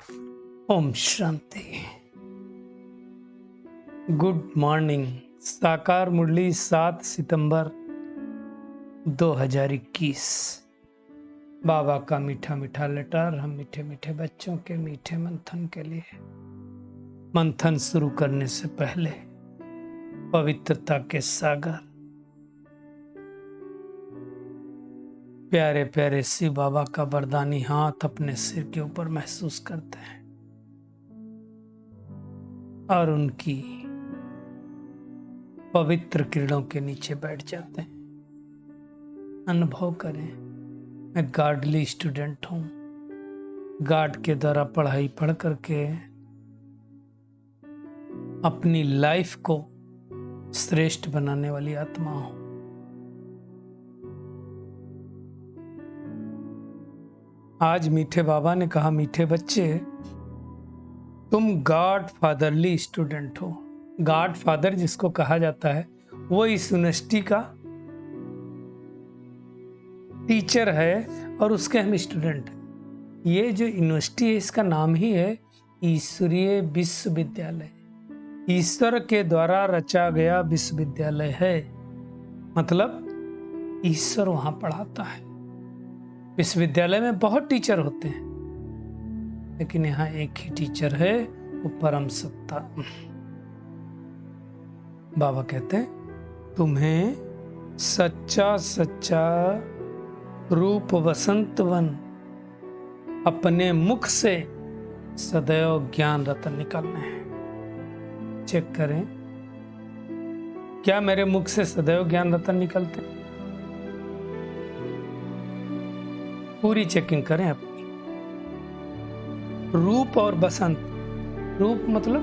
Om Shanti. Good morning. साकार मुरली 7 सितंबर 2021। बाबा का मीठा मीठा लेटर हम मीठे मीठे बच्चों के मीठे मंथन के लिए। मंथन शुरू करने से पहले पवित्रता के सागर प्यारे प्यारे शिव बाबा का वरदानी हाथ अपने सिर के ऊपर महसूस करते हैं और उनकी पवित्र किरणों के नीचे बैठ जाते हैं। अनुभव करें, मैं गार्डली स्टूडेंट हूं। गार्ड के द्वारा पढ़ाई पढ़ करके अपनी लाइफ को श्रेष्ठ बनाने वाली आत्मा हूं। आज मीठे बाबा ने कहा, मीठे बच्चे तुम गॉड फादरली स्टूडेंट हो। गॉड फादर जिसको कहा जाता है वो इस यूनिवर्सिटी का टीचर है और उसके हम स्टूडेंट हैं। ये जो यूनिवर्सिटी है इसका नाम ही है ईश्वरीय विश्वविद्यालय। ईश्वर के द्वारा रचा गया विश्वविद्यालय है, मतलब ईश्वर वहां पढ़ाता है। विश्वविद्यालय में बहुत टीचर होते हैं लेकिन यहाँ एक ही टीचर है, वो परम सत्ता। बाबा कहते हैं तुम्हें सच्चा सच्चा रूप वसंत वन अपने मुख से सदैव ज्ञान रतन निकालने हैं। चेक करें, क्या मेरे मुख से सदैव ज्ञान रतन निकलते? पूरी चेकिंग करें अपनी। रूप और बसंत, रूप मतलब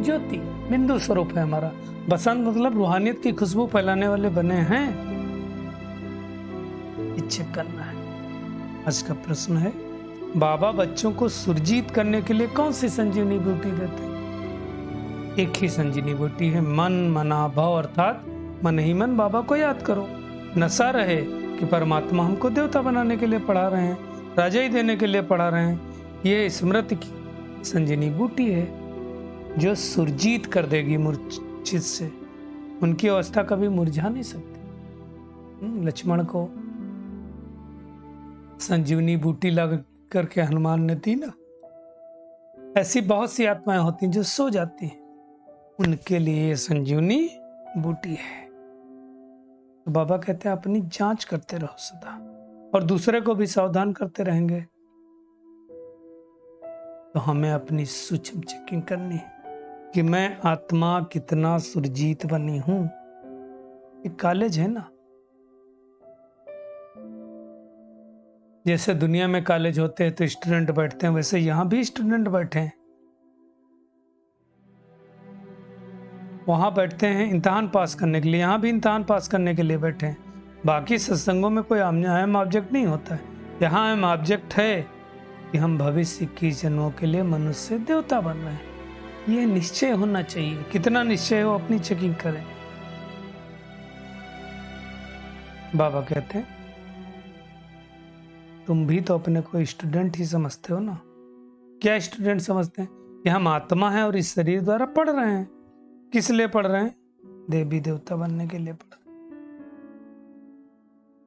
ज्योति बिंदु स्वरूप है हमारा, बसंत मतलब रूहानियत की खुशबू फैलाने वाले बने हैं। चेक करना है। आज का प्रश्न है, बाबा बच्चों को सुरजीत करने के लिए कौन सी संजीवनी बूटी देते हैं? एक ही संजीवनी बूटी है, मन मना भव, अर्थात मन ही मन बाबा को याद करो। नशा रहे कि परमात्मा हमको देवता बनाने के लिए पढ़ा रहे हैं, राजा ही देने के लिए पढ़ा रहे हैं। ये स्मृति की संजीवनी बूटी है जो सुरजीत कर देगी मूर्छित से। उनकी अवस्था कभी मुरझा नहीं सकती। लक्ष्मण को संजीवनी बूटी लग करके हनुमान ने दी ना। ऐसी बहुत सी आत्माएं होती हैं जो सो जाती हैं, उनके लिए ये संजीवनी बूटी है। तो बाबा कहते हैं अपनी जांच करते रहो सदा, और दूसरे को भी सावधान करते रहेंगे। तो हमें अपनी सूक्ष्म चेकिंग करनी है कि मैं आत्मा कितना सुरजीत बनी हूं। एक कॉलेज है ना, जैसे दुनिया में कॉलेज होते हैं तो स्टूडेंट बैठते हैं, वैसे यहां भी स्टूडेंट बैठे हैं। वहां बैठते हैं इम्तिहान पास करने के लिए, यहां भी इम्तिहान पास करने के लिए बैठे हैं। बाकी सत्संगों में कोई अहम ऑब्जेक्ट नहीं होता है। यहाँ अहम ऑब्जेक्ट है कि हम भविष्य की जन्मों के लिए मनुष्य देवता बन रहे हैं। ये निश्चय होना चाहिए। कितना निश्चय हो अपनी चेकिंग करें। बाबा कहते हैं तुम भी तो अपने को स्टूडेंट ही समझते हो ना। क्या स्टूडेंट समझते हैं? कि हम आत्मा हैं और इस शरीर द्वारा पढ़ रहे हैं। किस लिए पढ़ रहे हैं? देवी देवता बनने के लिए पढ़ रहे हैं।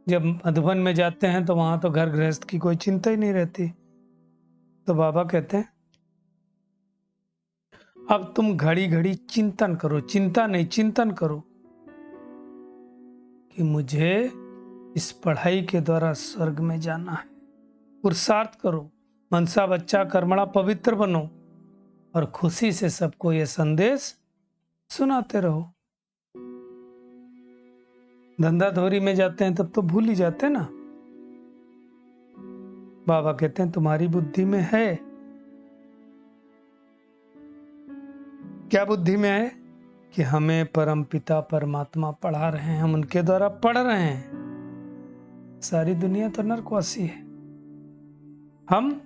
जब मधुबन में जाते हैं तो वहां तो घर गृहस्थ की कोई चिंता ही नहीं रहती। तो बाबा कहते हैं अब तुम घड़ी घड़ी चिंतन करो, चिंता नहीं चिंतन करो कि मुझे इस पढ़ाई के द्वारा स्वर्ग में जाना है। पुरुषार्थ करो, मनसा बच्चा कर्मणा पवित्र बनो और खुशी से सबको यह संदेश सुनाते रहो। धंधा धोरी में जाते हैं तब तो भूल ही जाते हैं ना। बाबा कहते हैं तुम्हारी बुद्धि में है। क्या बुद्धि में है? कि हमें परम पिता परमात्मा पढ़ा रहे हैं, हम उनके द्वारा पढ़ रहे हैं। सारी दुनिया तो नरकवासी है, हम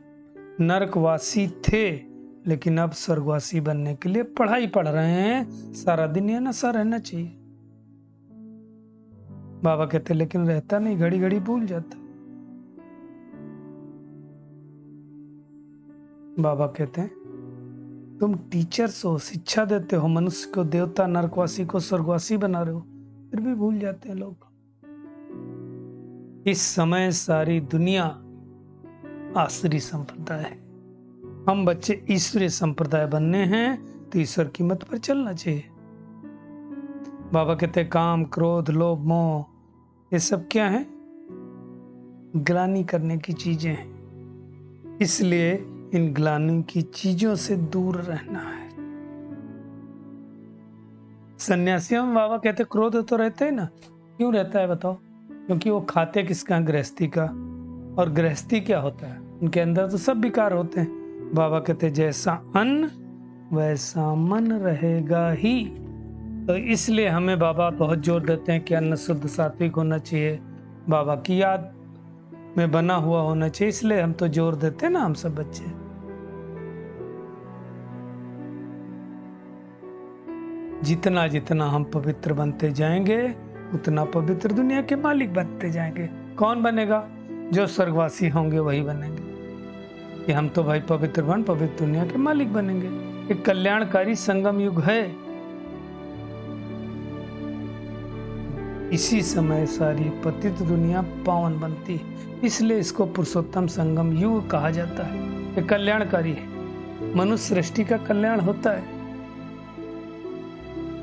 नरकवासी थे लेकिन अब स्वर्गवासी बनने के लिए पढ़ाई पढ़ रहे हैं। सारा दिन ये नशा रहना चाहिए। बाबा कहते लेकिन रहता नहीं, घड़ी घड़ी भूल जाता। बाबा कहते हैं तुम टीचर्स हो, शिक्षा देते हो, मनुष्य को देवता, नरकवासी को स्वर्गवासी बना रहे हो, फिर भी भूल जाते हैं लोग। इस समय सारी दुनिया आसुरी संप्रदाय है, हम बच्चे ईश्वरीय संप्रदाय बनने हैं, तो ईश्वर की मत पर चलना चाहिए। बाबा कहते हैं काम, क्रोध, लोभ, मोह, ये सब क्या है? ग्लानि करने की चीजें हैं, इसलिए इन ग्लानि की चीजों से दूर रहना है। सन्यासियों में बाबा कहते क्रोध तो रहते है ना, क्यों रहता है बताओ? क्योंकि वो खाते किसका? गृहस्थी का। और गृहस्थी क्या होता है? उनके अंदर तो सब विकार होते हैं। बाबा कहते जैसा अन्न वैसा मन रहेगा ही। तो इसलिए हमें बाबा बहुत जोर देते हैं कि अन्न शुद्ध सात्विक होना चाहिए, बाबा की याद में बना हुआ होना चाहिए, इसलिए हम तो जोर देते हैं ना, हम सब बच्चे। जितना जितना हम पवित्र बनते जाएंगे, उतना पवित्र दुनिया के मालिक बनते जाएंगे। कौन बनेगा? जो स्वर्गवासी होंगे वही बनेंगे। कि हम तो भाई पवित्र बन पवित्र दुनिया के मालिक बनेंगे। एक कल्याणकारी संगम युग है। इसी समय सारी पतित दुनिया पावन बनती है, इसलिए इसको पुरुषोत्तम संगम युग कहा जाता है। ये कल्याणकारी है, मनुष्य सृष्टि का कल्याण होता है।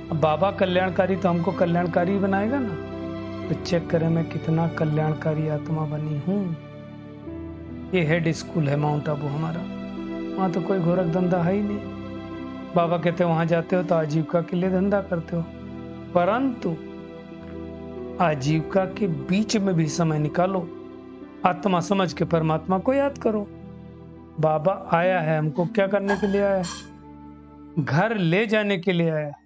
अब बाबा कल्याणकारी तो हमको कल्याणकारी बनाएगा ना। तो चेक करें मैं कितना कल्याणकारी आत्मा बनी हूँ। ये हेड स्कूल है माउंट आबू हमारा, वहाँ तो कोई गोरख धंधा है ही नहीं। बाबा कहते वहां जाते हो तो आजीविका के लिए धंधा करते हो, परंतु आजीविका के बीच में भी समय निकालो, आत्मा समझ के परमात्मा को याद करो। बाबा आया है हमको क्या करने के लिए आया है? घर ले जाने के लिए आया है।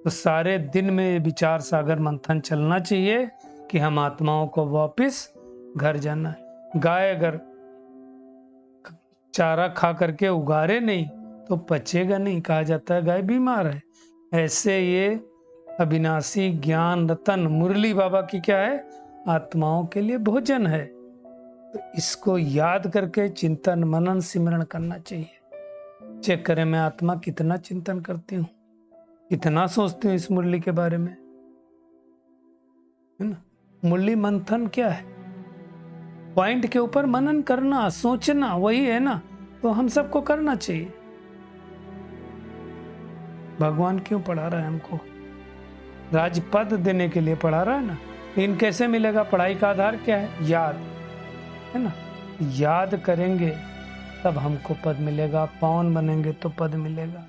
तो सारे दिन में विचार सागर मंथन चलना चाहिए कि हम आत्माओं को वापस घर जाना है। गाय अगर चारा खा करके उगारे नहीं तो पचेगा नहीं, कहा जाता है गाय बीमार है। ऐसे ये अविनाशी ज्ञान रतन मुरली बाबा की क्या है? आत्माओं के लिए भोजन है। तो इसको याद करके चिंतन मनन सिमरण करना चाहिए। चेक करें मैं आत्मा कितना चिंतन करती हूँ, कितना सोचती हूँ इस मुरली के बारे में, है ना। मुरली मंथन क्या है? पॉइंट के ऊपर मनन करना, सोचना, वही है ना। तो हम सबको करना चाहिए। भगवान क्यों पढ़ा रहा है हमको? राजपद देने के लिए पढ़ा रहा है ना। लेकिन कैसे मिलेगा? पढ़ाई का आधार क्या है? याद, है ना। याद करेंगे तब हमको पद मिलेगा, पावन बनेंगे तो पद मिलेगा।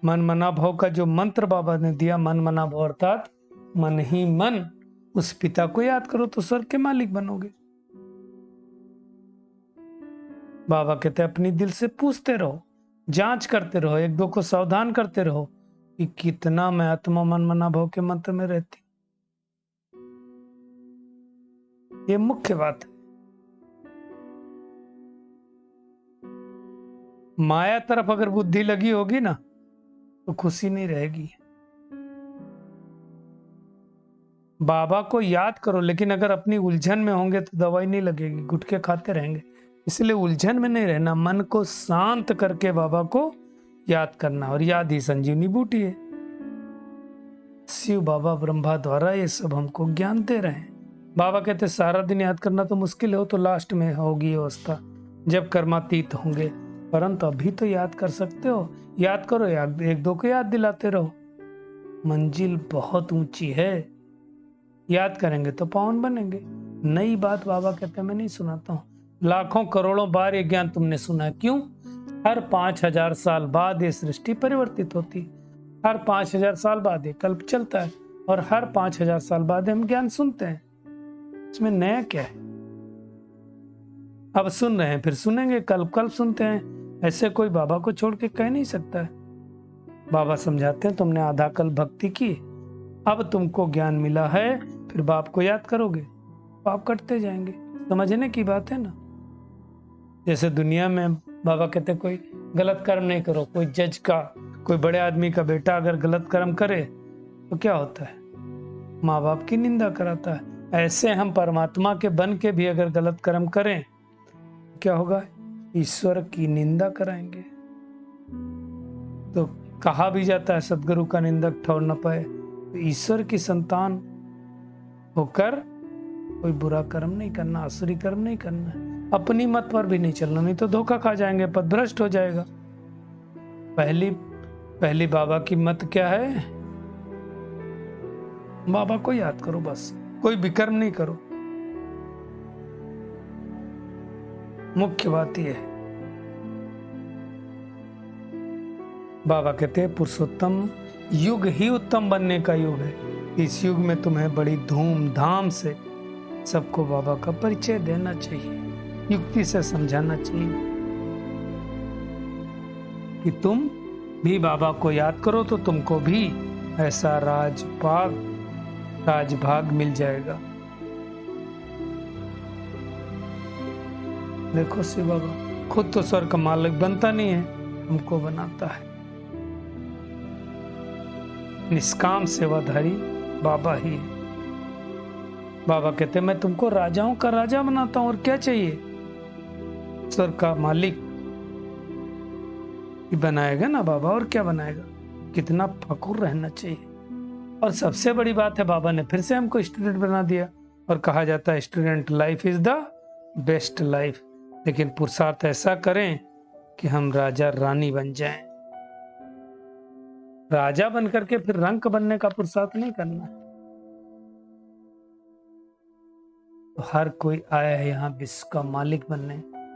मन मना भाव का जो मंत्र बाबा ने दिया, मन मना भाव अर्थात मन ही मन उस पिता को याद करो तो स्वर्ग के मालिक बनोगे। बाबा कहते अपनी दिल से पूछते रहो, जांच करते रहो, एक दो को सावधान करते रहो कि कितना मैं आत्मा मन मना भाव के मंत्र में रहती। ये मुख्य बात है। माया तरफ अगर बुद्धि लगी होगी ना तो खुशी नहीं रहेगी। बाबा को याद करो, लेकिन अगर अपनी उलझन में होंगे तो दवाई नहीं लगेगी, गुटखे खाते रहेंगे। इसलिए उलझन में नहीं रहना, मन को शांत करके बाबा को याद करना, और याद ही संजीवनी बूटी है। शिव बाबा ब्रह्मा द्वारा ये सब हमको ज्ञान दे रहे हैं। बाबा कहते सारा दिन याद करना तो मुश्किल हो, तो लास्ट में होगी अवस्था जब कर्मातीत होंगे, परंतु अभी तो याद कर सकते हो। याद करो, याद एक दो को याद दिलाते रहो। मंजिल बहुत ऊंची है, याद करेंगे तो पावन बनेंगे। नई बात बाबा कहते मैं नहीं सुनाता हूँ, लाखों करोड़ों बार ये ज्ञान तुमने सुना है। क्यों? हर 5000 साल बाद ये सृष्टि परिवर्तित होती, हर 5000 साल बाद ये कल्प चलता है, और हर 5000 साल बाद हम ज्ञान सुनते हैं। इसमें नया क्या है? अब सुन रहे हैं, फिर सुनेंगे, कल सुनते हैं। ऐसे कोई बाबा को छोड़ के कह नहीं सकता है। बाबा समझाते हैं तुमने आधा कल भक्ति की, अब तुमको ज्ञान मिला है, फिर बाप को याद करोगे, पाप कटते जाएंगे। समझने की बात है ना। जैसे दुनिया में बाबा कहते कोई गलत कर्म नहीं करो, कोई जज का, कोई बड़े आदमी का बेटा अगर गलत कर्म करे तो क्या होता है? माँ बाप की निंदा कराता है। ऐसे हम परमात्मा के बन के भी अगर गलत कर्म करें क्या होगा? ईश्वर की निंदा कराएंगे। तो कहा भी जाता है सदगुरु का निंदक ठौर न पाए। तो ईश्वर की संतान होकर कोई बुरा कर्म नहीं करना, आसुरी कर्म नहीं करना है, अपनी मत पर भी नहीं चलना, नहीं तो धोखा खा जाएंगे, पथभ्रष्ट हो जाएगा। पहली बाबा की मत क्या है? बाबा को याद करो, बस कोई विकर्म नहीं करो। मुख्य बात यह है। बाबा कहते हैं पुरुषोत्तम युग ही उत्तम बनने का युग है। इस युग में तुम्हें बड़ी धूमधाम से सबको बाबा का परिचय देना चाहिए, युक्ति से समझाना चाहिए कि तुम भी बाबा को याद करो तो तुमको भी ऐसा राजभाग मिल जाएगा। देखो शिव बाबा खुद तो स्वर्ग का मालिक बनता नहीं है, हमको बनाता है। निष्काम सेवाधारी बाबा ही है। बाबा कहते हैं मैं तुमको राजाओं का राजा बनाता हूं, और क्या चाहिए? स्वर्ग का मालिक ही बनाएगा ना बाबा, और क्या बनाएगा? कितना फखुर रहना चाहिए। और सबसे बड़ी बात है, बाबा ने फिर से हमको स्टूडेंट बना दिया, और कहा जाता है student life is the best life. लेकिन पुरुषार्थ ऐसा करें कि हम राजा रानी बन जाएं। राजा बन करके फिर रंक बनने का पुरुषार्थ नहीं करना है। तो हर कोई आया है यहाँ विश्व का मालिक बनने,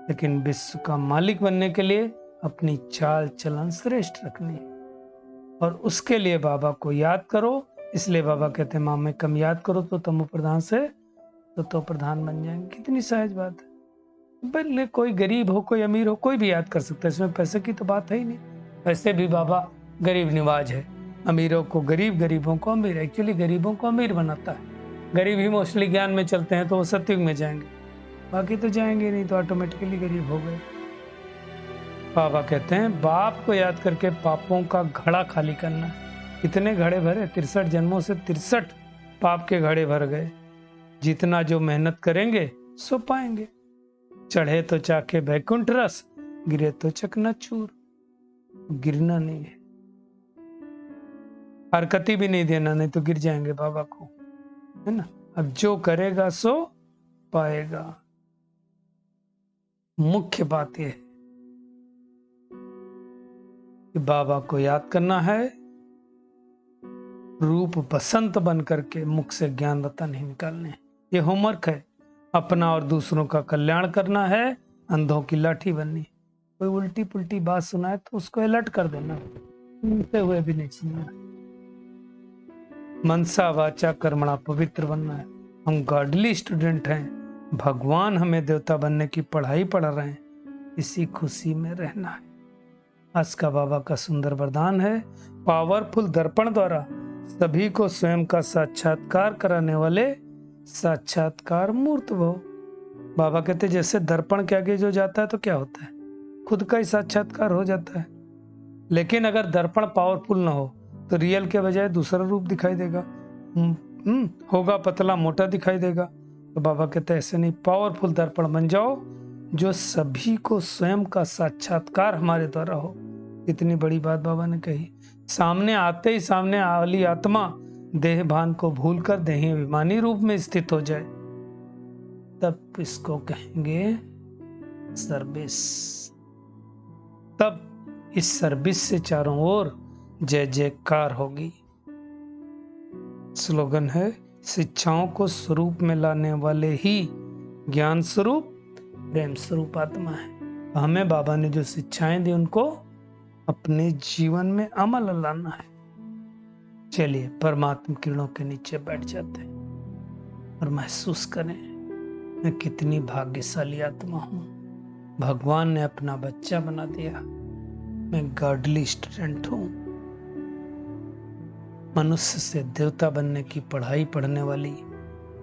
लेकिन विश्व का मालिक बनने के लिए अपनी चाल चलन श्रेष्ठ रखनी है, और उसके लिए बाबा को याद करो। इसलिए बाबा कहते हैं माँ में कम याद करो तो तमो प्रधान से तो प्रधान बन जाएंगे। कितनी सहज बात है। भले कोई गरीब हो, कोई अमीर हो, कोई भी याद कर सकता है, इसमें पैसे की तो बात है ही नहीं। वैसे भी बाबा गरीब निवाज है, अमीरों को गरीब, गरीबों को अमीर। एक्चुअली गरीबों को अमीर बनाता है। गरीब ही मोस्टली ज्ञान में चलते हैं तो वो सतयुग में जाएंगे, बाकी तो जाएंगे नहीं, तो ऑटोमेटिकली गरीब हो गए। बाबा कहते हैं बाप को याद करके पापों का घड़ा खाली करना। कितने घड़े भरे? 63 जन्मों से 63 पाप के घड़े भर गए। जितना जो मेहनत करेंगे सो पाएंगे। चढ़े तो चाके बैकुंठ रस, गिरे तो चकनाचूर। गिरना नहीं है, हरकती भी नहीं देना, नहीं तो गिर जाएंगे बाबा को, है ना। अब जो करेगा सो पाएगा। मुख्य बात यह है कि बाबा को याद करना है, रूप बसंत बन करके मुख से ज्ञान रतन नहीं निकालने। ये होमवर्क है। अपना और दूसरों का कल्याण करना है, अंधों की लाठी बननी। कोई उल्टी पुल्टी बात सुनाए तो उसको अलर्ट कर देना, सुनते हुए भी नहीं सुनना। मनसा वाचा कर्मणा पवित्र बनना है। हम गॉडली स्टूडेंट हैं, भगवान हमें देवता बनने की पढ़ाई पढ़ा रहे हैं, इसी खुशी में रहना है। आज का बाबा का सुंदर वरदान है, पावरफुल दर्पण द्वारा सभी को स्वयं का साक्षात्कार कराने वाले साक्षात्कार मूर्त भव। बाबा कहते जैसे दर्पण के आगे जो जाता है तो क्या होता है? खुद का ही साक्षात्कार हो जाता है। लेकिन अगर दर्पण पावरफुल ना हो तो रियल के बजाय दूसरा रूप दिखाई देगा, होगा पतला मोटा दिखाई देगा। तो बाबा कहते हैं ऐसे नहीं, पावरफुल दर्पण बन जाओ जो सभी को स्वयं का साक्षात्कार हमारे द्वारा हो। इतनी बड़ी बात बाबा ने कही। सामने आते ही सामने वाली आत्मा देह भान को भूलकर देही अभिमानी रूप में स्थित हो जाए, तब इसको कहेंगे सर्विस। तब इस सर्विस से चारों ओर जय जयकार होगी। स्लोगन है, शिक्षाओं को स्वरूप में लाने वाले ही ज्ञान स्वरूप प्रेम स्वरूप आत्मा है। हमें बाबा ने जो शिक्षाएं दी उनको अपने जीवन में अमल लाना है। चलिए परमात्मा किरणों के नीचे बैठ जाते हैं और महसूस करें मैं कितनी भाग्यशाली आत्मा हूं। भगवान ने अपना बच्चा बना दिया। मैं गॉडली स्टूडेंट हूं। मनुष्य से देवता बनने की पढ़ाई पढ़ने वाली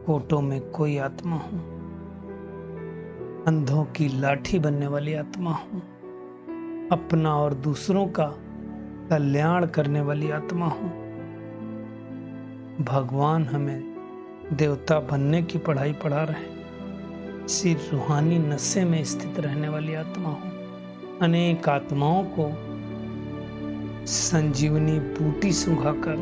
कोटों में कोई आत्मा हूं। अंधों की लाठी बनने वाली आत्मा हूं। अपना और दूसरों का कल्याण करने वाली आत्मा हूं। भगवान हमें देवता बनने की पढ़ाई पढ़ा रहे हैं। इसी रूहानी नशे में स्थित रहने वाली आत्मा हूं। अनेक आत्माओं को संजीवनी बूटी सुंघाकर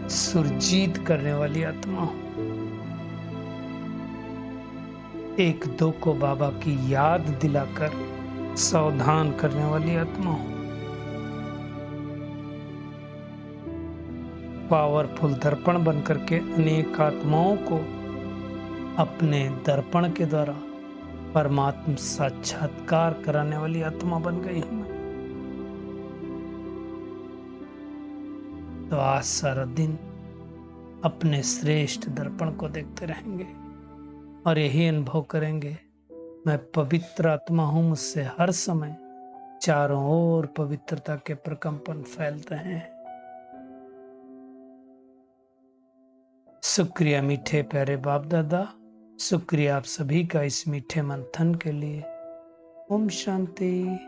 सुरजीत करने वाली आत्मा हूं। एक दो को बाबा की याद दिलाकर सावधान करने वाली आत्मा हूं। पावरफुल दर्पण बनकर के अनेक आत्माओं को अपने दर्पण के द्वारा परमात्मा साक्षात्कार कराने वाली आत्मा बन गई हूं मैं। तो आज सारा दिन अपने श्रेष्ठ दर्पण को देखते रहेंगे और यही अनुभव करेंगे, मैं पवित्र आत्मा हूं, मुझसे हर समय चारों ओर पवित्रता के प्रकंपन फैलते हैं। शुक्रिया मीठे प्यारे बाप दादा, शुक्रिया आप सभी का इस मीठे मंथन के लिए। ओम शांति।